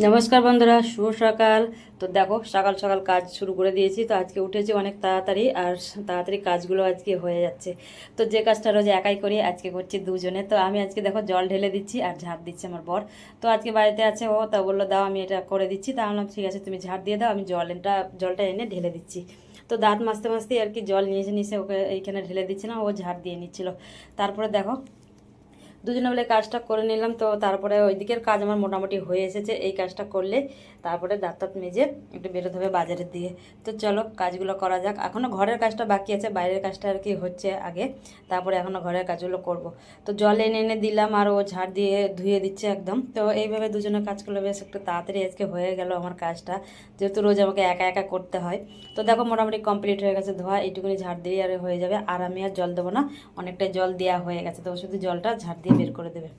নমস্কার বন্ধুরা, শুভ সকাল। তো দেখো সকাল সকাল কাজ শুরু করে দিয়েছি। তো আজকে উঠেছি অনেক তাড়াতাড়ি, আর তাড়াতাড়ি কাজগুলো আজকে হয়ে যাচ্ছে। তো যে কাজটা রোজ একাই করি আজকে করছি দুজনে। তো আমি আজকে দেখো জল ঢেলে দিচ্ছি আর ঝাড় দিচ্ছে আমার বর। তো আজকে বাড়িতে আছে ও, তা বললো দাও আমি এটা করে দিচ্ছি। তা বললাম ঠিক আছে, তুমি ঝাড় দিয়ে দাও, আমি জলটা এনে ঢেলে দিচ্ছি। তো দাঁত মাজতে মাজতেই আর কি জল নিয়ে এসে ওকে এইখানে ঢেলে দিচ্ছিলাম, ও ঝাড় দিয়ে নিচ্ছিল। তারপরে দেখো দুজনে মিলে কাজটা করে নিলাম। তো তারপরে ওই দিকের কাজ আমার মোটামুটি হয়ে এসেছে। এই কাজটা করলে তারপরে দাঁত টাত মেজে একটু বেরোতে হবে বাজারের দিকে। তো চলো কাজগুলো করা যাক। এখনও ঘরের কাজটা বাকি আছে, বাইরের কাজটা আর কি হচ্ছে আগে, তারপরে এখনও ঘরের কাজগুলো করব। তো জল এনে এনে দিলাম আর ও ঝাড় দিয়ে ধুয়ে দিচ্ছে একদম। তো এইভাবে দুজনে কাজ করলে বেশ একটু তাড়াতাড়ি আজকে হয়ে গেল আমার কাজটা, যেহেতু রোজ আমাকে একা একা করতে হয়। তো দেখো মোটামুটি কমপ্লিট হয়ে গেছে ধোয়া, এইটুকুনি ঝাড় দিয়ে আর হয়ে যাবে। আর আমি আর জল দেবো না, অনেকটাই জল দেওয়া হয়ে গেছে। তো শুধু জলটা ঝাড় দিয়ে বের করে দেবে।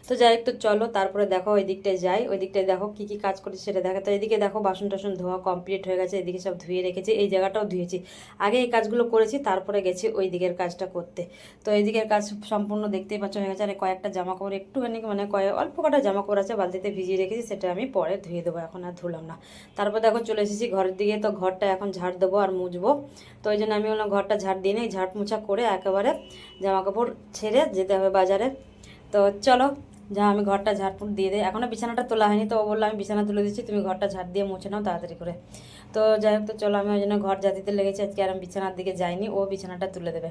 তো যাই একটু চলো তারপরে দেখো ওই দিকটায় যাই, ওই দিকটায় দেখো কি কি কাজ করছি সেটা দেখো। তো এদিকে দেখো বাসন টাসন ধোয়া কমপ্লিট হয়ে গেছে, এদিকে সব ধুয়ে রেখেছি, এই জায়গাটাও ধুয়েছি। আগে এই কাজগুলো করেছি, তারপরে গেছি ওই দিকের কাজটা করতে। তো এই দিকের কাজ সম্পূর্ণ দেখতেই পাচ্ছ হয়ে গেছে। আর কয়েকটা জামা কাপড় একটুখানি মানে অল্প কটা জামা কাপড় আছে বালতিতে ভিজিয়ে রেখেছি, সেটা আমি পরে ধুয়ে দেবো, এখন আর ধুলাম না। তারপর দেখো চলে এসেছি ঘরের দিকে। তো ঘরটা এখন ঝাড় দেবো আর মুছবো। তো ওই জন্য আমি বললাম ঘরটা ঝাড় দিয়ে নিই, ঝাড় মুছা করে একেবারে জামা কাপড় ছেড়ে যেতে হবে বাজারে। তো চলো যা আমি ঘরটা ঝাড়ফুট দিয়ে দিই। এখনও বিছানাটা তোলা হয়নি, তো ও বললো আমি বিছানা তুলে দিচ্ছি, তুমি ঘরটা ঝাড় দিয়ে মুছে নাও তাড়াতাড়ি করে। তো যাই হোক, তো চলো আমি ওই জন্য ঘর ঝাড় দিতে লেগেছি আজকে, আর আমি বিছানার দিকে যাইনি, ও বিছানাটা তুলে দেবে।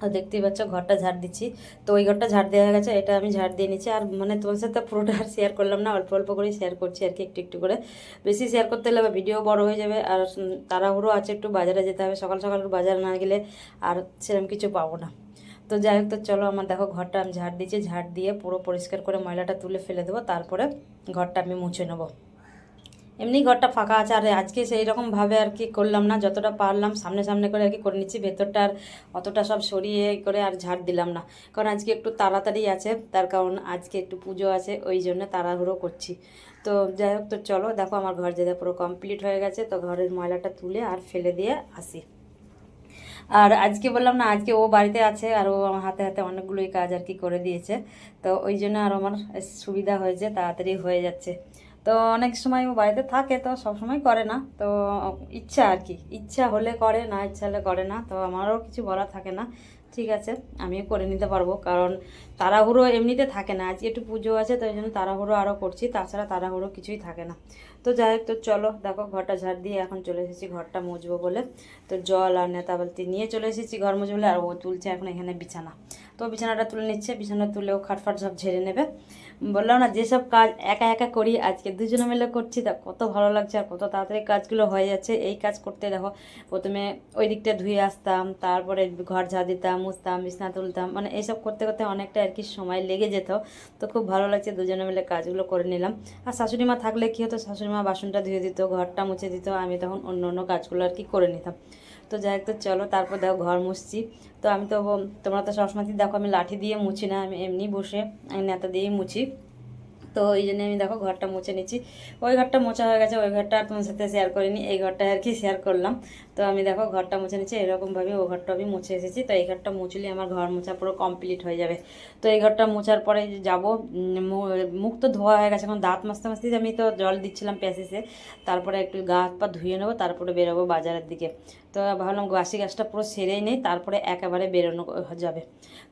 আর দেখতেই পাচ্ছ ঘরটা ঝাড় দিচ্ছি। তো ওই ঘরটা ঝাড় দেওয়া হয়ে গেছে, এটা আমি ঝাড় দিয়ে নিচ্ছি। আর মানে তোমার সাথে পুরোটা আর শেয়ার করলাম না, অল্প অল্প করে শেয়ার করছি আর কি, একটু একটু করে। বেশি শেয়ার করতে হলে ভিডিও বড় হয়ে যাবে, আর তাড়াহুড়ো আছে, একটু বাজারে যেতে হবে, সকাল সকাল বাজারে না গেলে আর সেরকম কিছু পাবো না। তো যাই হোক, তো চলো আমার দেখো ঘরটা আমি ঝাড় দিচ্ছি, ঝাড় দিয়ে পুরো পরিষ্কার করে ময়লাটা তুলে ফেলে দেবো, তারপরে ঘরটা আমি মুছে নেবো। এমনি ঘরটা ফাঁকা আছে, আর আজকে সেই রকমভাবে আর কি করলাম না, যতটা পারলাম সামনে সামনে করে আর কি করে নিচ্ছি, ভেতরটা আর অতটা সব সরিয়ে করে আর ঝাড় দিলাম না। কারণ আজকে একটু তাড়াতাড়ি আছে, তার কারণ আজকে একটু পুজো আছে, ওই জন্য তাড়াহুড়ো করছি। তো যাই হোক, তো চলো দেখো আমার ঘর যেটা পুরো কমপ্লিট হয়ে গেছে। তো ঘরের ময়লাটা তুলে আর ফেলে দিয়ে আসি। আর আজকে বললাম না, আজকে ও বাড়িতে আছে আর ও আমার হাতে হাতে অনেকগুলোই কাজ আর কি করে দিয়েছে। তো ওই জন্য আর আমার সুবিধা হয়েছে, তাড়াতাড়ি হয়ে যাচ্ছে। তো অনেক সময় ও বাড়িতে থাকে, তো সব সময় করে না। তো ইচ্ছা আর কি, ইচ্ছা হলে করে, না ইচ্ছা হলে করে না। তো আমারও কিছু বলা থাকে না, ঠিক আছে আমিও করে নিতে পারবো, কারণ তাড়াহুড়ো এমনিতে থাকে না। আজকে একটু পুজো আছে, তো ওই জন্য তাড়াহুড়ো আরও করছি, তাছাড়া তাড়াহুড়ো কিছুই থাকে না। তো যাই হোক, তো চলো দেখো ঘরটা ঝাড় দিয়ে এখন চলে এসেছি ঘরটা মুছবো বলে। তো জল আর নেতা বালতি নিয়ে চলে এসেছি ঘর মুছবো বলে, আর ও তুলছে এখন এখানে বিছানা। তো বিছানাটা তুলে নিচ্ছে, বিছানা তুলেও খাটফাট সব ঝেড়ে নেবে। বললাম না যেসব কাজ একা একা করি আজকে দুজনে মিলে করছি, তা কত ভালো লাগছে আর কত তাড়াতাড়ি কাজগুলো হয়ে যাচ্ছে। এই কাজ করতে দেখো প্রথমে ওই দিকটা ধুয়ে আসতাম, তারপরে ঘর ঝাড় দিতাম, মুছতাম, বিছানা তুলতাম, মানে এইসব করতে করতে অনেকটা আর কি সময় লেগে যেত। তো খুব ভালো লাগছে দুজনে মিলে কাজগুলো করে নিলাম। আর শাশুড়ি মা থাকলে কী হতো, শাশুড়ি মা বাসনটা ধুয়ে দিত, ঘরটা মুছে দিত, আমি তখন অন্য অন্য কাজগুলো আর কি করে নিতাম। তো যাই হোক, তো চলো তারপর দেখো ঘর মুছছি। তো আমি তো তোমরা তো সবসময় দেখো আমি লাঠি দিয়ে মুছি না, আমি এমনি বসে নেতা দিয়েই মুছি। তো এই জন্য আমি দেখো ঘরটা মুছে নিচ্ছি। ওই ঘরটা মোছা হয়ে গেছে, ওই ঘরটা আর তোমার সাথে শেয়ার করিনি, এই ঘরটা আর কি শেয়ার করলাম। তো আমি দেখো ঘরটা মুছে নিচ্ছি, এরকমভাবে ও ঘরটা আমি মুছে এসেছি। তো এই ঘরটা মুছলে আমার ঘর মোছা পুরো কমপ্লিট হয়ে যাবে। তো এই ঘরটা মোছার পরে যাবো, মুখ তো ধোয়া হয়ে গেছে, এখন দাঁত মাজতে মাজতে আমি তো জল দিচ্ছিলাম প্যাসেসে, তারপরে একটু গা হাত পা ধুয়ে নেবো, তারপরে বেরোবো বাজারের দিকে। তো ভাবলাম বাসি গাছটা পুরো সেরেই নেই, তারপরে একেবারে বেরোনো যাবে।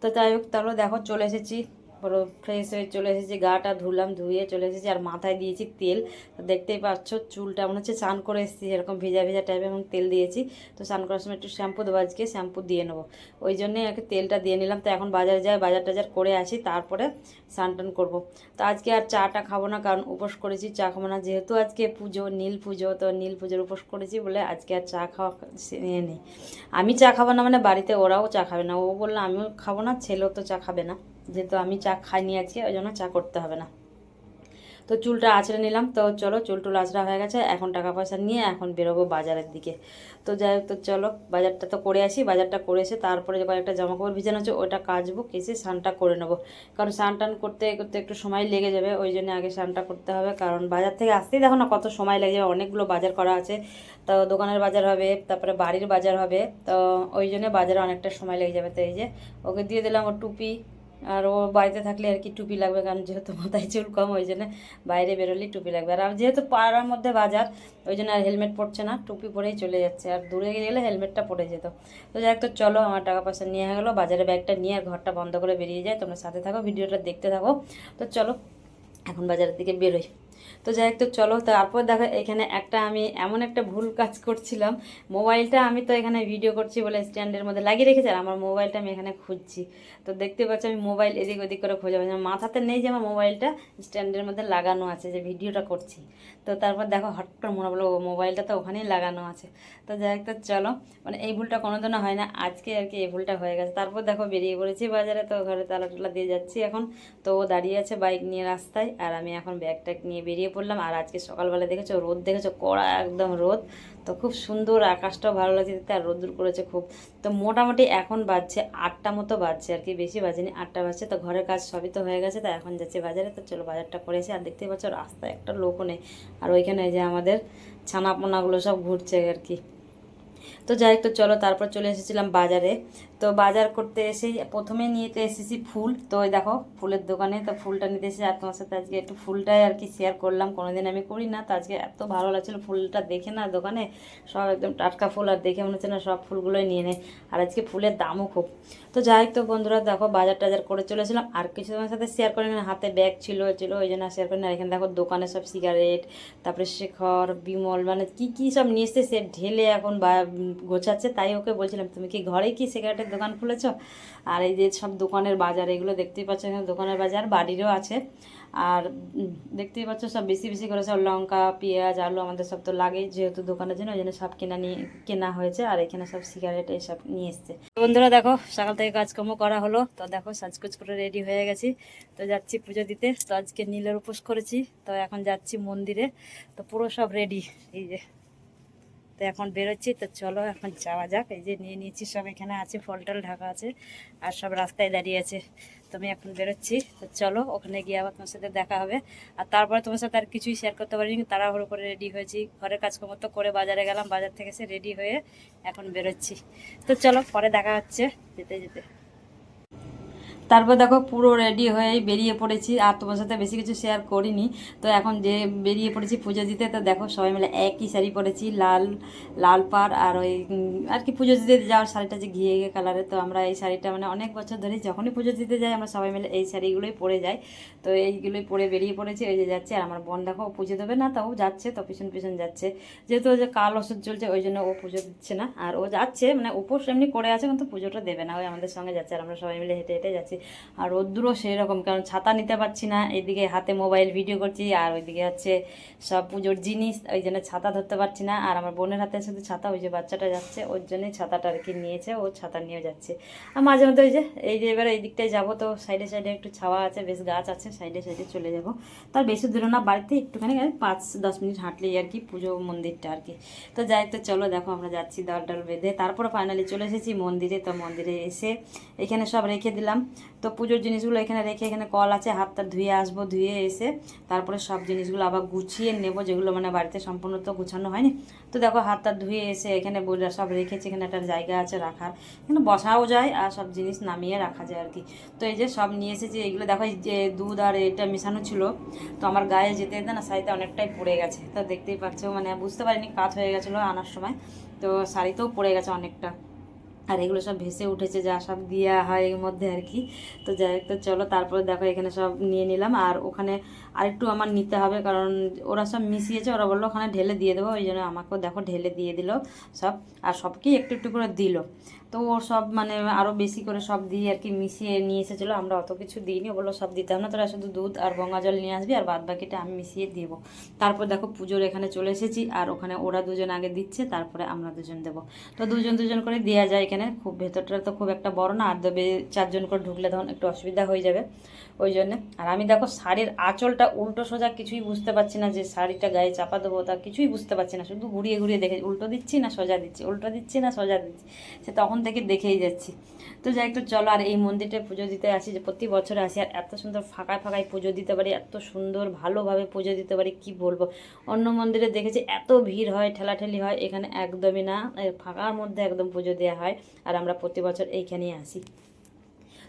তো যাই হোক, তাহলে দেখো চলে এসেছি, পুরো ফ্রেশ হয়ে চলে এসেছি, গাটা ধুলাম, ধুয়ে চলে এসেছি, আর মাথায় দিয়েছি তেল। তো দেখতেই পাচ্ছ চুলটা মনে হচ্ছে চান করে এসেছি, এরকম ভেজা ভেজা টাইপের, এবং তেল দিয়েছি। তো স্নান করার সময় একটু শ্যাম্পু দেবো, আজকে শ্যাম্পু দিয়ে নেবো, ওই জন্যই আর কি তেলটা দিয়ে নিলাম। তো এখন বাজারে যাই, বাজার টাজার করে আসি, তারপরে স্নান টান করবো। তো আজকে আর চাটা খাবো না, কারণ উপোস করেছি, চা খাবো না, যেহেতু আজকে পুজো, নীল পুজো, তো নীল পুজোর উপোস করেছি বলে আজকে আর চা খাওয়া নিয়ে নেই। আমি চা খাবো না মানে বাড়িতে ওরাও চা খাবে না, ও বললো আমিও খাবো না, ছেলেও তো চা খাবে না, যেহেতু আমি চা খাইনি আজকে, ওই জন্য চা করতে হবে না। তো চুলটা আঁচড়ে নিলাম। তো চলো চুল টুল আঁচড়া হয়ে গেছে, এখন টাকা পয়সা নিয়ে এখন বেরোবো বাজারের দিকে। তো যাই হোক, তো চলো বাজারটা তো করে আসি, বাজারটা করে এসে তারপরে যে কয়েকটা জামা কাপড় ভিজানো আছে ওটা কাচবো, কেসে স্নানটা করে নেবো, কারণ স্নান টান করতে করতে একটু সময় লেগে যাবে, ওই জন্য আগে স্নানটা করতে হবে, কারণ বাজার থেকে আসতেই দেখো না কত সময় লেগে যাবে, অনেকগুলো বাজার করা আছে। তো দোকানের বাজার হবে, তারপরে বাড়ির বাজার হবে, তো ওই জন্য বাজারে অনেকটা সময় লেগে যাবে। তো এই যে ওকে দিয়ে দিলাম ওর টুপি, আর ও বাড়িতে থাকলে আর কি টুপি লাগবে, কারণ যেহেতু মাথায় চুল কম, ওই জন্য বাইরে বেরোলেই টুপি লাগবে। আর যেহেতু পাড়ার মধ্যে বাজার, ওই জন্য আর হেলমেট পরছে না, টুপি পরেই চলে যাচ্ছে। আর দূরে গেলে হেলমেটটা পরে যেত। তো যাই হোক, তো চলো, আমার টাকা পয়সা নিয়ে গেলো, বাজারে ব্যাগটা নিয়ে আর ঘরটা বন্ধ করে বেরিয়ে যায়। তোমরা সাথে থাকো, ভিডিওটা দেখতে থাকো। তো চলো এখন বাজারের দিকে বেরোই। তো যাই হোক, তো চলো, তারপর দেখো এখানে আমি এমন একটা ভুল কাজ করছিলাম। মোবাইলটা আমি তো এখানে ভিডিও করছি বলে স্ট্যান্ডের মধ্যে লাগিয়ে রেখেছি, আর আমার মোবাইলটা আমি এখানে খুঁজছি। তো দেখতে পাচ্ছি আমি মোবাইল এদিক ওদিক করে খোঁজা পাচ্ছি না। মাথাতে নেই যে আমার মোবাইলটা স্ট্যান্ডের মধ্যে লাগানো আছে, যে ভিডিওটা করছি। তো তারপর দেখো হঠাৎ করে মনে পড়লো মোবাইলটা তো ওখানেই লাগানো আছে। তো যাই হোক, তো চলো, মানে এই ভুলটা কোনোদিনও হয় না, আজকে আর কি এই ভুলটা হয়ে গেছে। তারপর দেখো বেরিয়ে পড়েছি বাজারে, তো ঘরে তালা টালা দিয়ে যাচ্ছি এখন। তো ও দাঁড়িয়ে আছে বাইক নিয়ে রাস্তায়, আর আমি এখন ব্যাগ ট্যাগ নিয়ে বেরিয়ে পড়লাম। আর আজকে সকালবেলা দেখেছো রোদ, দেখেছো কড়া একদম রোদ। তো খুব সুন্দর, আকাশটাও ভালো লাগছে দেখতে, আর রোদ্দুর করেছে খুব। তো মোটামুটি এখন বাজছে 8টা মতো বাজছে আর কি, বেশি বাজেনি, 8টা বাজছে। তো ঘরের কাজ সবই তো হয়ে গেছে, তো এখন যাচ্ছি বাজারে। তো চলো বাজারটা করেছি। আর দেখতে পাচ্ছ রাস্তায় একটা লোকও নেই, আর ওইখানে যে আমাদের ছানাপোনাগুলো সব ঘুরছে আর কি। তো যাই হোক, তো চলো, তারপর চলে এসেছিলাম বাজারে। তো বাজার করতে এসেই প্রথমে নিতে এসেছি ফুল। তো ওই দেখো ফুলের দোকানে, তো ফুলটা নিতে এসেছি। আর তোমার সাথে আজকে একটু ফুলটাই আর কি শেয়ার করলাম, কোনোদিন আমি করি না। তো আজকে এত ভালো লাগছিলো ফুলটা দেখে না, দোকানে সব একদম টাটকা ফুল, আর দেখে মনে হচ্ছে না সব ফুলগুলোই নিয়ে নেয়। আর আজকে ফুলের দামও খুব। তো যাই হোক, তো বন্ধুরা দেখো বাজার টাজার করে চলেছিলাম। আর কিছু তোমার সাথে শেয়ার করি না, হাতে ব্যাগ ছিল ওই জন্য শেয়ার করি না। আর এখানে দেখো দোকানে সব সিগারেট, তারপরে শেখর, বিমল, মানে কি কি সব নিয়ে এসছে, সে ঢেলে এখন গোছাচ্ছে। তাই ওকে বলছিলাম, তুমি কি ঘরে কি সিগারেটের দোকান খুলেছ? আর এই যে সব দোকানের বাজার, এগুলো দেখতেই পাচ্ছ, এখানে দোকানের বাজার বাড়িরও আছে। আর দেখতেই পাচ্ছ সব বেশি বেশি করে সব লঙ্কা, পেঁয়াজ, আলু আমাদের সব তো লাগে যেহেতু দোকানের জন্য, ওই জন্য সব কেনা হয়েছে। আর এখানে সব সিগারেট এইসব নিয়ে এসছে। বন্ধুরা দেখো সকাল থেকে কাজকর্ম করা হলো, তো দেখো সাজগোজ করে রেডি হয়ে গেছি। তো যাচ্ছি পুজো দিতে। তো আজকে নীলের উপোস করেছি, তো এখন যাচ্ছি মন্দিরে। তো পুরো সব রেডি, এই যে। তো এখন বেরোচ্ছি, তো চলো এখন যাওয়া যাক। এই যে নিয়ে নিয়েছি সব, এখানে আছে ফল টল ঢাকা আছে, আর সব রাস্তায় দাঁড়িয়ে আছে। তো আমি এখন বেরোচ্ছি, তো চলো ওখানে গিয়ে আবার তোমার সাথে দেখা হবে। আর তারপরে তোমার সাথে আর কিছুই শেয়ার করতে পারিনি, তাড়াহুড়ো করে রেডি হয়েছি, ঘরের কাজকর্ম তো করে বাজারে গেলাম, বাজার থেকে এসে রেডি হয়ে এখন বেরোচ্ছি। তো চলো পরে দেখা হচ্ছে যেতে যেতে। তারপর দেখো পুরো রেডি হয়ে বেরিয়ে পড়েছি, আর তোমার সাথে বেশি কিছু শেয়ার করিনি। তো এখন যে বেরিয়ে পড়েছি পুজো দিতে। তো দেখো সবাই মিলে একই শাড়ি পরেছি, লাল লাল পাড়, আর ওই আর কি পুজো দিতে যাওয়ার শাড়িটা যে ঘিয়ে ঘিয়ে কালারে। তো আমরা এই শাড়িটা মানে অনেক বছর ধরে যখনই পুজো দিতে যাই আমরা সবাই মিলে এই শাড়িগুলোই পরে যাই। তো এইগুলোই পরে বেরিয়ে পড়েছি, ওই যে যাচ্ছে। আর আমার বোন দেখো পুজো দেবে না, তো ও যাচ্ছে, তো পিছন পিছন যাচ্ছে। যেহেতু ওই যে কাল ওষুধ চলছে, ওই জন্য ও পুজো দিচ্ছে না, আর ও যাচ্ছে মানে উপোস এমনি করে আছে, কিন্তু পুজোটা দেবে না, ওই আমাদের সঙ্গে যাচ্ছে। আর আমরা সবাই মিলে হেঁটে হেঁটে যাচ্ছি। আর রোদ্দুরও সেই রকম, কারণ ছাতা নিতে পারছি না, এইদিকে হাতে মোবাইল ভিডিও করছি, আর ওইদিকে হচ্ছে সব পুজোর জিনিস, ওই জন্য ছাতা ধরতে পারছি না। আর আমার বোনের হাতে শুধু ছাতা, ওই যে বাচ্চাটা যাচ্ছে ওর জন্যই ছাতাটা আর কি নিয়েছে, ও ছাতা নিয়েও যাচ্ছে। আর মাঝে মধ্যে ওই যে এবার এই দিকটায় যাবো, তো সাইডে সাইডে একটু ছাওয়া আছে, বেশ গাছ আছে, সাইডে সাইডে চলে যাব। তার বেশি দূরে না, বাড়িতে একটুখানি 5-10 মিনিট হাঁটলেই আর কি পুজো মন্দিরটা আর কি। তো যাই, তো চলো দেখো আমরা যাচ্ছি দল টল বেঁধে, তারপরে ফাইনালি চলে এসেছি মন্দিরে। তো মন্দিরে এসে এখানে সব রেখে দিলাম। তো পুজোর জিনিসগুলো এখানে রেখে, এখানে কল আছে, হাতটা ধুয়ে আসবো, ধুয়ে এসে তারপরে সব জিনিসগুলো আবার গুছিয়ে নেব, যেগুলো মানে বাড়িতে সম্পূর্ণ তো গুছানো হয়নি। তো দেখো হাতটা ধুয়ে এসে এখানে সব রেখেছি, এখানে একটা জায়গা আছে রাখার, এখানে বসাও যায় আর সব জিনিস নামিয়ে রাখা যায় আর কি। তো এই যে সব নিয়ে এসেছি, এইগুলো দেখো এই যে দুধ আর এটা মেশানো ছিল, তো আমার গায়ে যেতে যেতে না শাড়িতে অনেকটাই পড়ে গেছে। তো দেখতেই পাচ্ছ, মানে বুঝতে পারিনি কাত হয়ে গেছিলো আনার সময়, তো শাড়িতেও পড়ে গেছে অনেকটা। আর এগুলো সব ভেসে উঠেছে, যা সব দেওয়া হয় এর মধ্যে আর কি। তো যাই হোক, তো চলো তারপরে দেখো এখানে সব নিয়ে নিলাম। আর ওখানে আরেকটু আমার নিতে হবে, কারণ ওরা সব মিশিয়েছে, ওরা বললো ওখানে ঢেলে দিয়ে দেবো, ওই জন্য আমাকেও দেখো ঢেলে দিয়ে দিল সব। আর সবকেই একটু একটু করে দিল। তো ও সব মানে আরও বেশি করে সব দিয়ে আর কি মিশিয়ে নিয়ে এসেছিলো, আমরা অত কিছু দিইনি, বললো সব দিতে হবে না, তোরা শুধু দুধ আর গঙ্গা জল নিয়ে আসবি, আর বাদ বাকিটা আমি মিশিয়ে দেবো। তারপর দেখো পুজোর এখানে চলে এসেছি, আর ওখানে ওরা দুজন আগে দিচ্ছে, তারপরে আমরা দুজন দেবো। তো দুজন দুজন করে দেওয়া যায় এখানে, খুব ভেতরটা তো খুব একটা বড় না, আর 4জন করে ঢুকলে তখন একটু অসুবিধা হয়ে যাবে, ওই জন্যে। আর আমি দেখো শাড়ির আঁচলটা উল্টো সোজা কিছুই বুঝতে পারছি না, যে শাড়িটা গায়ে চাপা দেবো তা কিছুই বুঝতে পারছি না, শুধু ঘুরিয়ে ঘুরিয়ে দেখে উল্টো দিচ্ছি না সোজা দিচ্ছি, উল্টো দিচ্ছি না সোজা দিচ্ছি, সে তখন থেকে দেখেই যাচ্ছি। তো যাই একটু চলো, আর এই মন্দিরটায় পুজো দিতে আসি, যে প্রতি বছরে আসি, আর এত সুন্দর ফাঁকায় ফাঁকায় পুজো দিতে পারি, এত সুন্দর ভালোভাবে পুজো দিতে পারি কি বলবো। অন্য মন্দিরে দেখেছি এত ভিড় হয়, ঠেলাঠেলি হয়, এখানে একদমই না, ফাঁকার মধ্যে একদম পুজো দেওয়া হয়। আর আমরা প্রতি বছর এইখানেই আসি।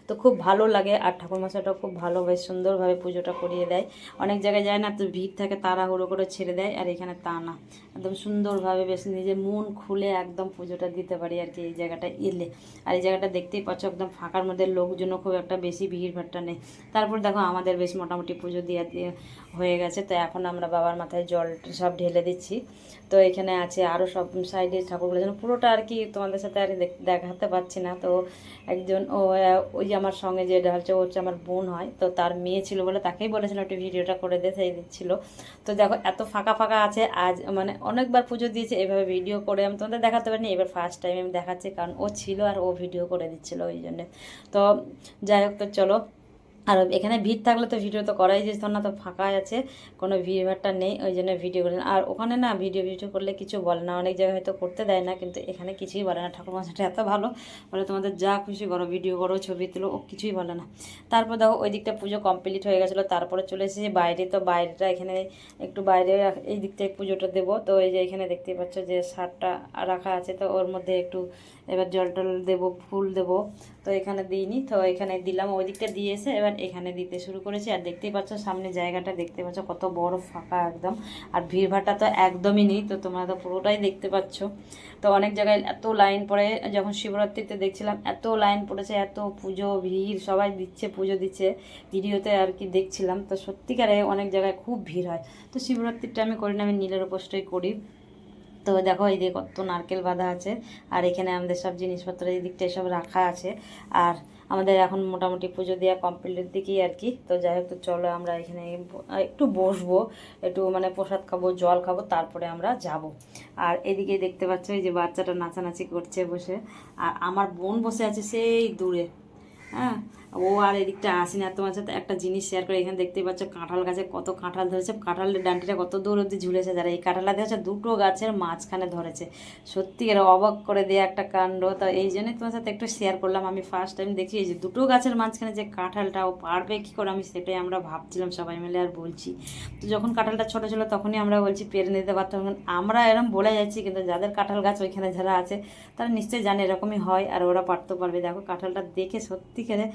তো তো খুব ভালো লাগে। আর ঠাকুরমশাইটা খুব ভালো, বেশ সুন্দরভাবে পুজোটা করিয়ে দেয়। অনেক জায়গায় যায় না তো ভিড় থাকে, তাড়াহুড়ো করে ছেড়ে দেয়, আর এখানে তা না, একদম সুন্দরভাবে বেশ নিজের মন খুলে একদম পুজোটা দিতে পারি আর কি এই জায়গাটা এলে। আর এই জায়গাটা দেখতেই পাচ্ছ একদম ফাঁকার মধ্যে, লোকজনও খুব একটা বেশি ভিড় ভাট্টা নেই। তারপর দেখো আমাদের বেশ মোটামুটি পুজো দিয়ে হয়ে গেছে। তো এখন আমরা বাবার মাথায় জল সব ঢেলে দিচ্ছি। তো এখানে আছে আরও সব সাইডে ঠাকুরগুলো, যেন পুরোটা আর কি তোমাদের সাথে আর দেখাতে পারছি না। তো একজন ওই যে আমার সঙ্গে যে ঢালছে ও হচ্ছে আমার বোন হয়, তো তার মেয়ে ছিল বলে তাকেই বলেছিলাম একটু ভিডিওটা করে দে, সেই দিচ্ছিল। তো দেখো এত ফাঁকা ফাঁকা আছে আজ, মানে অনেকবার পুজো দিয়েছে এভাবে ভিডিও করে আমি তোমাদের দেখাতে পারিনি, এবার ফার্স্ট টাইম আমি দেখাচ্ছি, কারণ ও ছিল আর ও ভিডিও করে দিচ্ছিলো ওই জন্যে। তো যাই হোক, তো চলো। আর এখানে ভিড় থাকলে তো ভিডিও তো করাই যেত না, তো ফাঁকাই আছে, কোনো ভিড় ভাড়টা নেই, ওই জন্য ভিডিও করেন। আর ওখানে না ভিডিও করলে কিছু বলে না, অনেক জায়গায় হয়তো করতে দেয় না, কিন্তু এখানে কিছুই বলে না। ঠাকুরমশাইটা এত ভালো, বলে তোমাদের যা খুশি করো, ভিডিও করো, ছবি তুলো, ও কিছুই বলে না। তারপর দেখো ওই দিকটা পুজো কমপ্লিট হয়ে গেছিলো, তারপরে চলে এসেছি বাইরে। তো বাইরেটা এখানে একটু বাইরে এই দিক থেকে পুজোটা দেবো। তো এই যে এখানে দেখতেই পাচ্ছ যে শার্টটা রাখা আছে, তো ওর মধ্যে একটু এবার জল টল দেবো, ফুল দেবো। তো এখানে দিইনি, তো এখানে দিলাম, ওই দিকটা দিয়ে এসে এবার এখানে দিতে শুরু করেছি। আর দেখতেই পাচ্ছ সামনে জায়গাটা, দেখতে পাচ্ছ কত বড় ফাঁকা একদম, আর ভিড়ভাড়টা তো একদমই নেই। তো তোমরা তো পুরোটাই দেখতে পাচ্ছ। তো অনেক জায়গায় এত লাইন পড়ে, যখন শিবরাত্রিতে দেখছিলাম এত লাইন পড়েছে, এত পুজো ভিড়, সবাই দিচ্ছে পুজো দিচ্ছে, ভিডিওতে আর কি দেখছিলাম। তো সত্যিকারে অনেক জায়গায় খুব ভিড় হয়। তো শিবরাত্রিটা আমি করি না, আমি নীলের উপোসটাই করি। তো দেখো এই দিকে কত নারকেল বাঁধা আছে, আর এখানে আমাদের সব জিনিসপত্র এই দিকটায় সব রাখা আছে। আর আমাদের এখন মোটামুটি পুজো দেওয়া কমপ্লিটের দিকেই আর কি। তো যাই হোক, তো চলো আমরা এখানে একটু বসবো, একটু মানে প্রসাদ খাবো, জল খাবো, তারপরে আমরা যাব। আর এদিকে দেখতে পাচ্ছ এই যে বাচ্চাটা নাচানাচি করছে বসে, আর আমার বোন বসে আছে সেই দূরে। হ্যাঁ, ও আর এদিকটা আসি না। তোমার সাথে একটা জিনিস শেয়ার করে, এখানে দেখতেই পাচ্ছ কাঁঠাল গাছে কত কাঁঠাল ধরেছে, কাঁঠালের ডান্টিটা কত দূর অব্দি ঝুলেছে, যারা এই কাঁঠালটা ধরেছে দুটো গাছের মাঝখানে ধরেছে, সত্যি এর অবাক করে দেওয়া একটা কাণ্ড। তো এই জন্যই তোমার সাথে একটু শেয়ার করলাম। আমি ফার্স্ট টাইম দেখি এই যে দুটো গাছের মাঝখানে যে কাঁঠালটা, ও পারবে কী করে, আমি সেটাই আমরা ভাবছিলাম সবাই মিলে আর বলছি। তো যখন কাঁঠালটা ছোটো ছিল তখনই আমরা বলছি পেরে নিতে পারতাম, আমরা এরকম বলে যাচ্ছি, কিন্তু যাদের কাঁঠাল গাছ ওইখানে যারা আছে তারা নিশ্চয়ই জানে এরকমই হয়, আর ওরা পারতে পারবে। দেখো কাঁঠালটা দেখে সত্যি করে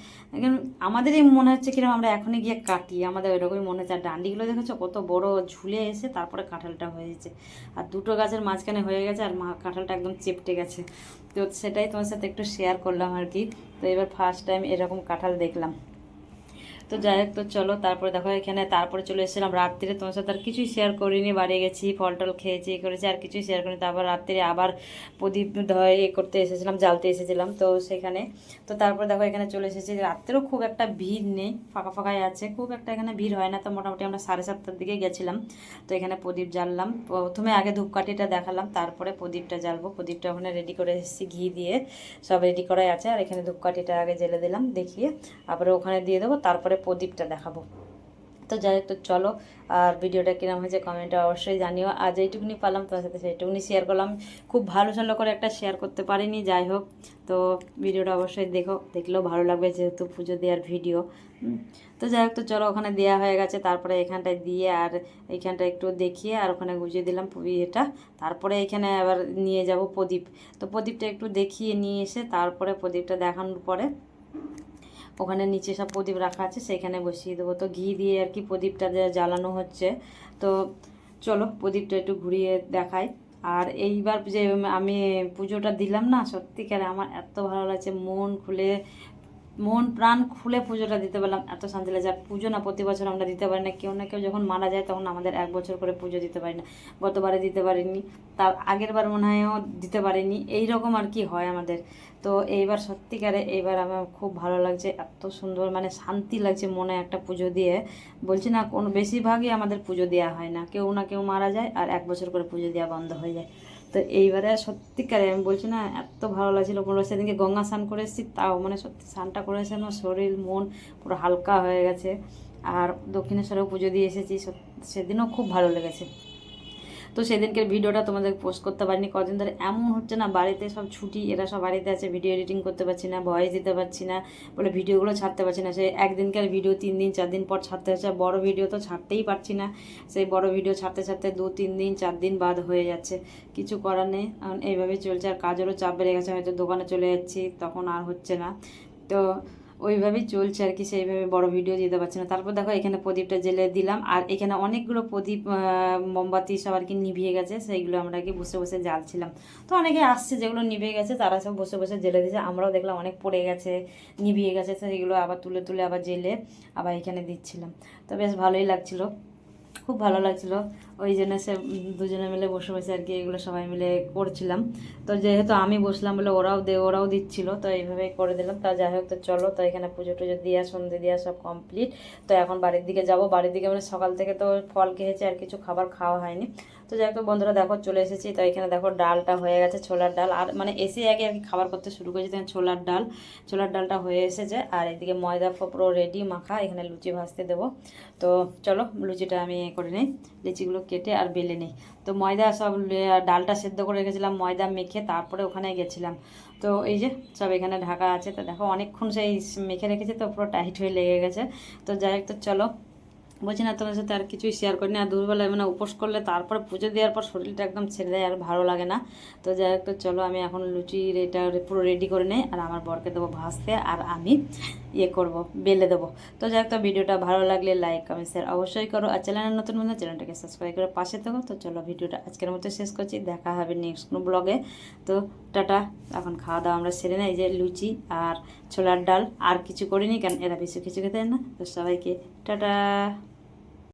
আমাদেরই মনে হচ্ছে কিরকম আমরা এখনই গিয়ে কাটি, আমাদের ওইরকমই মনে হচ্ছে। আর ডান্ডিগুলো দেখেছো কত বড় ঝুলে এসে তারপরে কাঁঠালটা হয়েছে, আর দুটো গাছের মাঝখানে হয়ে গেছে, আর কাঁঠালটা একদম চেপটে গেছে। তো সেটাই তোমার সাথে একটু শেয়ার করলাম আর কি। তো এবার ফার্স্ট টাইম এরকম কাঁঠাল দেখলাম। তো যাই হোক, তো চলো তারপরে দেখো এখানে, তারপরে চলে এসেছিলাম রাত্রিরে, তোমার সাথে আর কিছুই শেয়ার করিনি, বাড়ি গেছি, ফল টল খেয়েছি, করেছি, আর কিছুই শেয়ার করিনি। তারপর রাত্রিরে আবার প্রদীপ করতে এসেছিলাম, জ্বালতে এসেছিলাম, তো সেখানে। তো তারপর দেখো এখানে চলে এসেছি, রাত্রেও খুব একটা ভিড় নেই, ফাঁকা ফাঁকাই আছে, খুব একটা এখানে ভিড় হয় না। তো মোটামুটি আমরা 7:30টার দিকে গেছিলাম। তো এখানে প্রদীপ জ্বাললাম, প্রথমে আগে ধূপকাঠিটা দেখালাম, তারপরে প্রদীপটা জ্বালবো। প্রদীপটা ওখানে রেডি করে এসেছি, ঘি দিয়ে সব রেডি করাই আছে। আর এখানে ধূপকাঠিটা আগে জ্বেলে দিলাম দেখিয়ে, আবার ওখানে দিয়ে দেবো, তারপরে প্রদীপটা দেখাবো। তো যাই হোক, তো চলো। আর ভিডিওটা কিরম হয়েছে কমেন্টে অবশ্যই জানিও। আজ এইটুকুনি পারলাম তোমার সাথে সেইটুকুনি শেয়ার করলাম, খুব ভালো করে একটা শেয়ার করতে পারিনি। যাই হোক, তো ভিডিওটা অবশ্যই দেখলেও ভালো লাগবে, যেহেতু পুজো দেওয়ার ভিডিও। তো যাই হোক, তো চলো ওখানে দেওয়া হয়ে গেছে, তারপরে এখানটায় দিয়ে আর এইখানটা একটু দেখিয়ে আর ওখানে গুজিয়ে দিলাম এটা। তারপরে এখানে আবার নিয়ে যাব প্রদীপ। তো প্রদীপটা একটু দেখিয়ে নিয়ে এসে তারপরে প্রদীপটা দেখানোর পরে ওখানে নিচে সব প্রদীপ রাখা আছে, সেখানে বসিয়ে দেবো। তো ঘি দিয়ে আর কি প্রদীপটা জ্বালানো হচ্ছে। তো চলো প্রদীপটা একটু ঘুরিয়ে দেখাই। আর এইবার যে আমি পুজোটা দিলাম না, সত্যিকারে আমার এত ভালো লাগছে, মন প্রাণ খুলে পুজোটা দিতে পারলাম, এত শান্তি লাগছে। আর পুজো না প্রতি বছর আমরা দিতে পারি না, কেউ না কেউ যখন মারা যায় তখন আমাদের 1 বছর করে পুজো দিতে পারি না। গতবারে দিতে পারিনি, তার আগের বার মনে হয়ও দিতে পারিনি, এইরকম আর কি হয় আমাদের। তো এইবার সত্যিকারে এইবার আমার খুব ভালো লাগছে, এত সুন্দর মানে শান্তি লাগছে মনে একটা পুজো দিয়ে। বলছি না, কোনো বেশিরভাগই আমাদের পুজো দেওয়া হয় না, কেউ না কেউ মারা যায় আর 1 বছর করে পুজো দেওয়া বন্ধ হয়ে যায়। তো এইবারে সত্যিকারে আমি বলছি না, এত ভালো লাগছিলো। কোনো সেদিনকে গঙ্গা স্নান করে এসেছি, তাও মানে সত্যি স্নানটা করে এসে আমার শরীর মন পুরো হালকা হয়ে গেছে। আর দক্ষিণেশ্বরেও পুজো দিয়ে এসেছি, সেদিনও খুব ভালো লেগেছে। তো সেদিনকে ভিডিওটা তোমাদের পোস্ট করতে পারিনি, কদিন ধরে এমন হচ্ছে না, বাড়িতে সব ছুটি, এরা সব বাড়িতে আছে, ভিডিও এডিটিং করতে পারছি না, ভয়েস দিতে পারছি না বলে ভিডিওগুলো ছাড়তে পারছি না। সেই একদিনকার ভিডিও 3 দিন 4 দিন পর ছাড়তে হচ্ছে, বড় ভিডিও তো ছাড়তেই পারছি না, সেই বড় ভিডিও ছাড়তে 2-3 দিন 4 দিন বাদ হয়ে যাচ্ছে, কিছু করার নেই। এইভাবেই চলছে, আর কাজেরও চাপ বেড়ে গেছে, হয়তো দোকানে চলে যাচ্ছি তখন আর হচ্ছে না। তো ওইভাবেই চলছে আর কি, সেইভাবে বড় ভিডিও দিতে পারছি না। তারপর দেখো এখানে প্রদীপটা জেলে দিলাম, আর এখানে অনেকগুলো প্রদীপ মোমবাতি সব আর কি নিভিয়ে গেছে, সেইগুলো আমরা কি বসে বসে জ্বালছিলাম। তো অনেকে আসছে যেগুলো নিভিয়ে গেছে তারা সব বসে বসে জেলে দিয়েছে, আমরাও দেখলাম অনেক পড়ে গেছে নিভিয়ে গেছে, সেইগুলো আবার তুলে তুলে আবার জেলে আবার এখানে দিচ্ছিলাম। তো বেশ ভালোই লাগছিল, খুব ভালো লাগছিল। ওই জন্য সে দুজনে মিলে বসে বসে আর কি এগুলো সবাই মিলে করছিলাম। তো যেহেতু আমি বসলাম বলে ওরাও দিচ্ছিল, তো এইভাবে করে দিলাম। তা যাই হোক, তো চলো, তো এখানে পুজো টুজো দিয়া সন্ধে দিয়া সব কমপ্লিট। তো এখন বাড়ির দিকে যাব। বাড়ির দিকে মানে সকাল থেকে তো ফল খেয়েছি, আর কিছু খাবার খাওয়া হয়নি। তো যাই হোক বন্ধুরা, দেখো চলে এসেছি। তো এখানে দেখো ডালটা হয়ে গেছে, ছোলার ডাল। আর মানে এসে আগে আর কি খাবার করতে শুরু করেছি, তখন ছোলার ডালটা হয়ে এসেছে। আর এদিকে ময়দা পুরো রেডি মাখা, এখানে লুচি ভাজতে দেবো। তো চলো লুচিটা আমি করে নিই, লিচিগুলো কেটে আর বেলে নিই। তো ময়দা সব ডালটা সেদ্ধ করে রেখেছিলাম, ময়দা মেখে তারপরে ওখানে গেছিলাম। তো এই যে সব এখানে ঢাকা আছে। তো দেখো অনেকক্ষণ সেই মেখে রেখেছি, তো পুরো টাইট হয়ে লেগে গেছে। তো যাই হোক, তো চলো, বলছি না তোমার সাথে আর কিছুই শেয়ার করিনি। আর দুপুরবেলায় মানে উপোস করলে তারপরে পুজো দেওয়ার পর শরীরটা একদম ছেড়ে দেয়, আর ভালো লাগে না। তো যাই হোক, তো চলো আমি এখন লুচির এটা পুরো রেডি করে নিই, আর আমার বরকে দেবো ভাজতে, আর আমি করব, বেলে দেবো। তো যাই হোক, তো ভিডিওটা ভালো লাগলে লাইক কমেন্ট শেয়ার অবশ্যই করো, আর চ্যানেলের নতুন বন্ধু চ্যানেলটাকে সাবস্ক্রাইব করে পাশে থাকো। তো চলো ভিডিওটা আজকের মতো শেষ করছি, দেখা হবে নেক্সট কোনো ব্লগে। তো টাটা। এখন খাওয়া দাওয়া আমরা সেরে নেই, এই যে লুচি আর ছোলার ডাল, আর কিছু করিনি কারণ এরা বেশি কিছু খেতে না। তো সবাইকে টাটা।